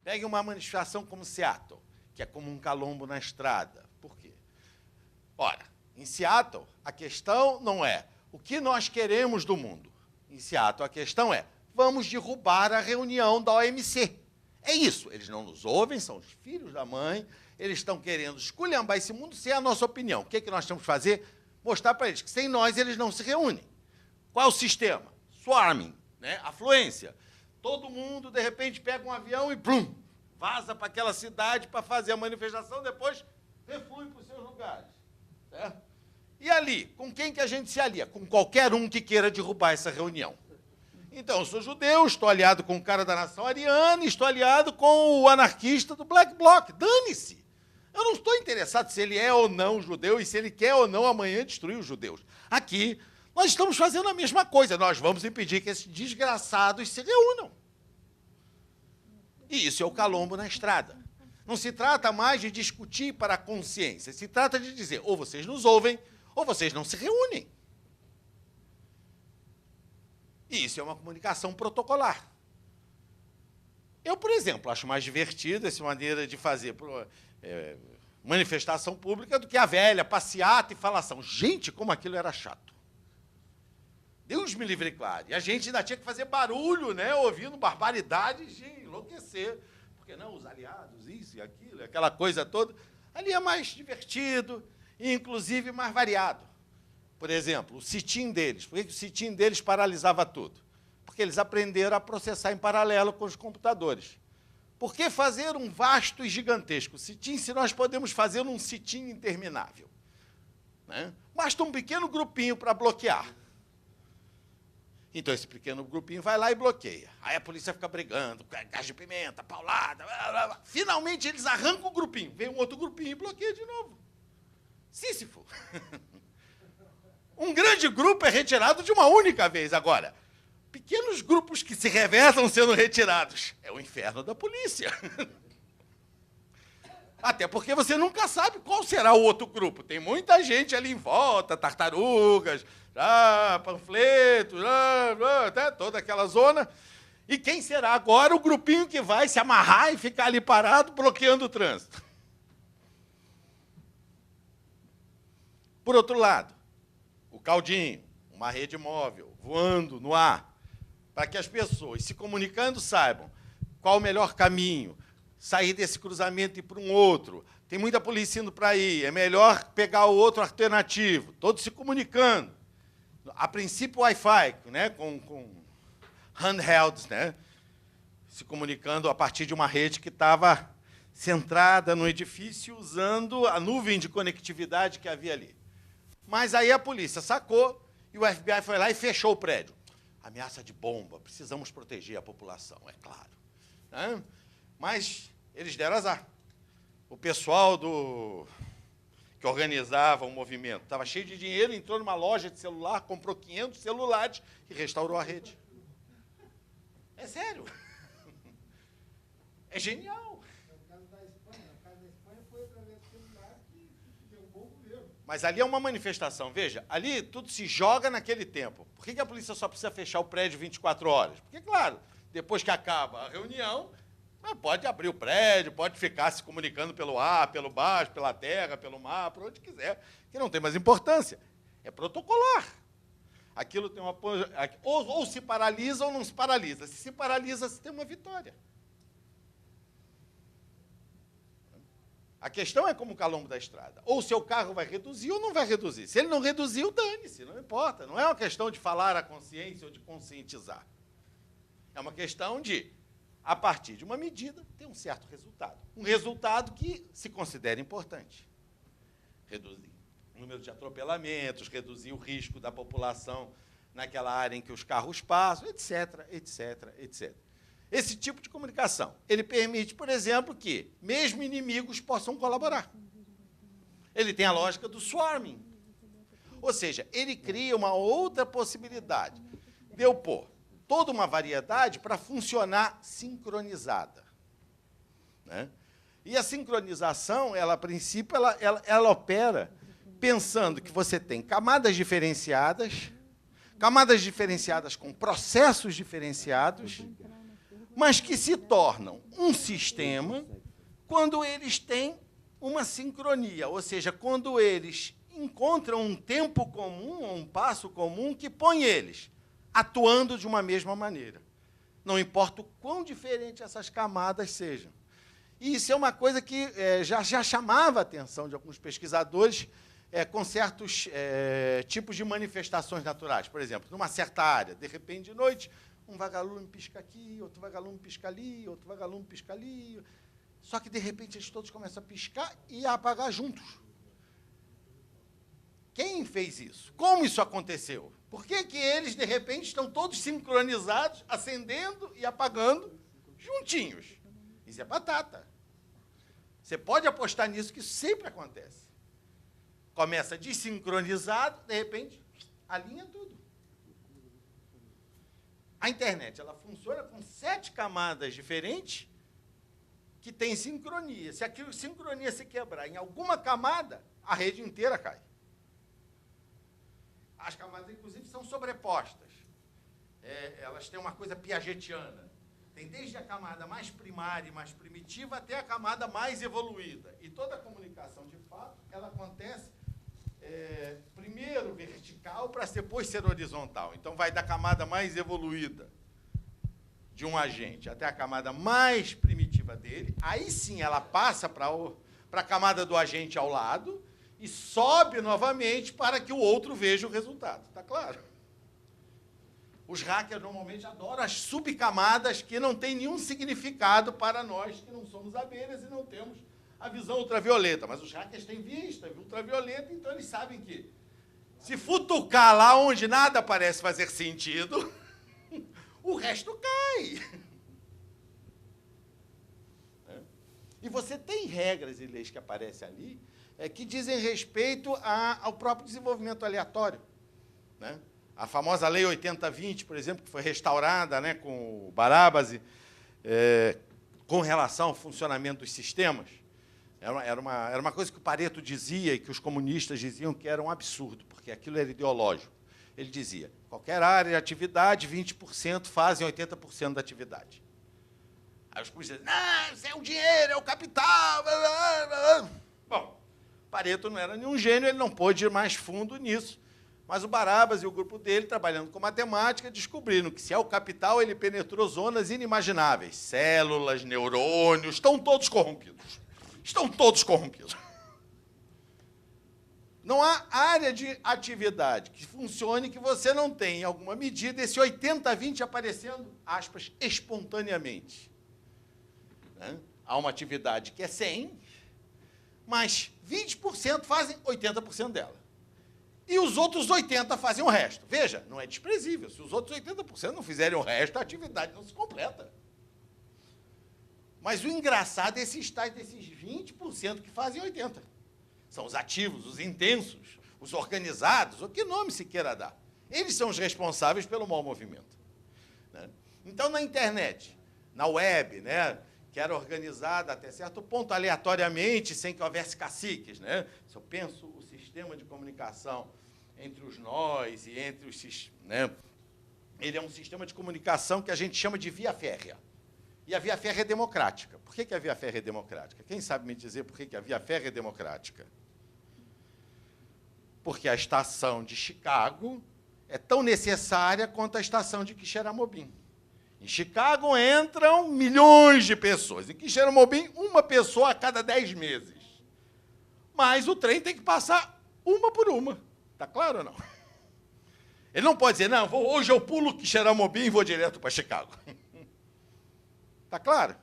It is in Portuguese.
Pegue uma manifestação como Seattle, que é como um calombo na estrada. Por quê? Ora, em Seattle, a questão não é o que nós queremos do mundo. Em Seattle, a questão é vamos derrubar a reunião da OMC. É isso. Eles não nos ouvem, são os filhos da mãe, eles estão querendo esculhambar esse mundo sem a nossa opinião. O que é que nós temos que fazer? Mostrar para eles que sem nós eles não se reúnem. Qual é o sistema? Swarming, né? Afluência. Todo mundo, de repente, pega um avião e plum, vaza para aquela cidade para fazer a manifestação, depois reflui para os seus lugares. Certo? E ali, com quem que a gente se alia? Com qualquer um que queira derrubar essa reunião. Então, eu sou judeu, estou aliado com o cara da nação ariana, estou aliado com o anarquista do Black Bloc. Dane-se! Eu não estou interessado se ele é ou não judeu e se ele quer ou não amanhã destruir os judeus. Aqui, nós estamos fazendo a mesma coisa. Nós vamos impedir que esses desgraçados se reúnam. E isso é o calombo na estrada. Não se trata mais de discutir para a consciência. Se trata de dizer, ou vocês nos ouvem, ou vocês não se reúnem. E isso é uma comunicação protocolar. Eu, por exemplo, acho mais divertido essa maneira de fazer manifestação pública do que a velha passeata e falação. Gente, como aquilo era chato. Deus me livre, claro. E a gente ainda tinha que fazer barulho, né, ouvindo barbaridades de enlouquecer. Porque não, os aliados, isso e aquilo, aquela coisa toda. Ali é mais divertido e, inclusive, mais variado. Por exemplo, o sit-in deles. Por que o sit-in deles paralisava tudo? Porque eles aprenderam a processar em paralelo com os computadores. Por que fazer um vasto e gigantesco sit-in se nós podemos fazer um sit-in interminável? Né? Basta um pequeno grupinho para bloquear. Então, esse pequeno grupinho vai lá e bloqueia. Aí a polícia fica brigando, gás de pimenta, paulada. Blá, blá, blá. Finalmente, eles arrancam o grupinho. Vem um outro grupinho e bloqueia de novo. Sísifo. Um grande grupo é retirado de uma única vez. Agora, pequenos grupos que se reversam sendo retirados. É o inferno da polícia. Até porque você nunca sabe qual será o outro grupo. Tem muita gente ali em volta, tartarugas, panfletos, até toda aquela zona. E quem será agora o grupinho que vai se amarrar e ficar ali parado, bloqueando o trânsito? Por outro lado, o caldinho, uma rede móvel, voando no ar, para que as pessoas, se comunicando, saibam qual o melhor caminho, sair desse cruzamento e ir para um outro. Tem muita polícia indo para aí, é melhor pegar o outro alternativo, todos se comunicando. A princípio, Wi-Fi, né, com handhelds, né, se comunicando a partir de uma rede que estava centrada no edifício, usando a nuvem de conectividade que havia ali. Mas aí a polícia sacou e o FBI foi lá e fechou o prédio. Ameaça de bomba, precisamos proteger a população, é claro. Né? Mas eles deram azar. O pessoal que organizava o movimento estava cheio de dinheiro, entrou numa loja de celular, comprou 500 celulares e restaurou a rede. É sério. É genial. No caso da Espanha foi através do celular que derrubou o governo. Mas ali é uma manifestação. Veja, ali tudo se joga naquele tempo. Por que a polícia só precisa fechar o prédio 24 horas? Porque, claro, depois que acaba a reunião, pode abrir o prédio, pode ficar se comunicando pelo ar, pelo baixo, pela terra, pelo mar, por onde quiser, que não tem mais importância. É protocolar. Aquilo tem uma... Ou se paralisa ou não se paralisa. Se paralisa, se tem uma vitória. A questão é como o calombo da estrada. Ou o seu carro vai reduzir ou não vai reduzir. Se ele não reduziu, dane-se, não importa. Não é uma questão de falar a consciência ou de conscientizar. É uma questão de, a partir de uma medida, ter um certo resultado. Um resultado que se considera importante. Reduzir o número de atropelamentos, reduzir o risco da população naquela área em que os carros passam, etc., etc., etc. Esse tipo de comunicação, ele permite, por exemplo, que mesmo inimigos possam colaborar. Ele tem a lógica do swarming. Ou seja, ele cria uma outra possibilidade de eu pôr toda uma variedade para funcionar sincronizada. Né? E a sincronização, ela, a princípio, ela opera pensando que você tem camadas diferenciadas com processos diferenciados, mas que se tornam um sistema quando eles têm uma sincronia, ou seja, quando eles encontram um tempo comum, ou um passo comum, que põe eles atuando de uma mesma maneira. Não importa o quão diferentes essas camadas sejam. E isso é uma coisa que já chamava a atenção de alguns pesquisadores com certos tipos de manifestações naturais. Por exemplo, numa certa área, de repente, de noite, um vagalume pisca aqui, outro vagalume pisca ali, outro vagalume pisca ali. Só que, de repente, eles todos começam a piscar e a apagar juntos. Quem fez isso? Como isso aconteceu? Por que que eles, de repente, estão todos sincronizados, acendendo e apagando juntinhos? Isso é batata. Você pode apostar nisso, que isso sempre acontece. Começa desincronizado, de repente, alinha tudo. A internet, ela funciona com 7 camadas diferentes que têm sincronia. Se aquilo sincronia se quebrar em alguma camada, a rede inteira cai. As camadas, inclusive, são sobrepostas. Elas têm uma coisa piagetiana. Tem desde a camada mais primária e mais primitiva até a camada mais evoluída. E toda a comunicação, de fato, ela acontece primeiro vertical para depois ser horizontal. Então, vai da camada mais evoluída de um agente até a camada mais primitiva dele. Aí, sim, ela passa para a camada do agente ao lado e sobe novamente para que o outro veja o resultado. Está claro? Os hackers normalmente adoram as subcamadas que não têm nenhum significado para nós que não somos abelhas e não temos a visão ultravioleta. Mas os hackers têm vista ultravioleta, então eles sabem que se futucar lá onde nada parece fazer sentido, o resto cai. E você tem regras e leis que aparecem ali que dizem respeito ao próprio desenvolvimento aleatório, né? A famosa Lei 8020, por exemplo, que foi restaurada, né, com o Barábasi, com relação ao funcionamento dos sistemas, era uma coisa que o Pareto dizia e que os comunistas diziam que era um absurdo, porque aquilo era ideológico. Ele dizia, qualquer área de atividade, 20% fazem 80% da atividade. Aí os comunistas dizem, não, isso é o dinheiro, é o capital. Blá, blá, blá. Bom, Pareto não era nenhum gênio, ele não pôde ir mais fundo nisso. Mas o Barábasi e o grupo dele, trabalhando com matemática, descobriram que, se é o capital, ele penetrou zonas inimagináveis. Células, neurônios, estão todos corrompidos. Estão todos corrompidos. Não há área de atividade que funcione que você não tenha, em alguma medida, esse 80-20 aparecendo, aspas, espontaneamente. Né? Há uma atividade que é 100, mas 20% fazem 80% dela. E os outros 80% fazem o resto. Veja, não é desprezível. Se os outros 80% não fizerem o resto, a atividade não se completa. Mas o engraçado é esses tais desses 20% que fazem 80%. São os ativos, os intensos, os organizados, ou que nome se queira dar. Eles são os responsáveis pelo mau movimento. Né? Então, na internet, na web, né, que era organizada até certo ponto, aleatoriamente, sem que houvesse caciques. Né? Se eu penso o sistema de comunicação entre os nós e entre os... Né? Ele é um sistema de comunicação que a gente chama de via férrea. E a via férrea é democrática. Por que a via férrea é democrática? Quem sabe me dizer por que a via férrea é democrática? Porque a estação de Chicago é tão necessária quanto a estação de Quixeramobim. Em Chicago entram milhões de pessoas. Em Quixeramobim, uma pessoa a cada 10 meses. Mas o trem tem que passar uma por uma. Está claro ou não? Ele não pode dizer, não, hoje eu pulo Quixeramobim e vou direto para Chicago. Está claro?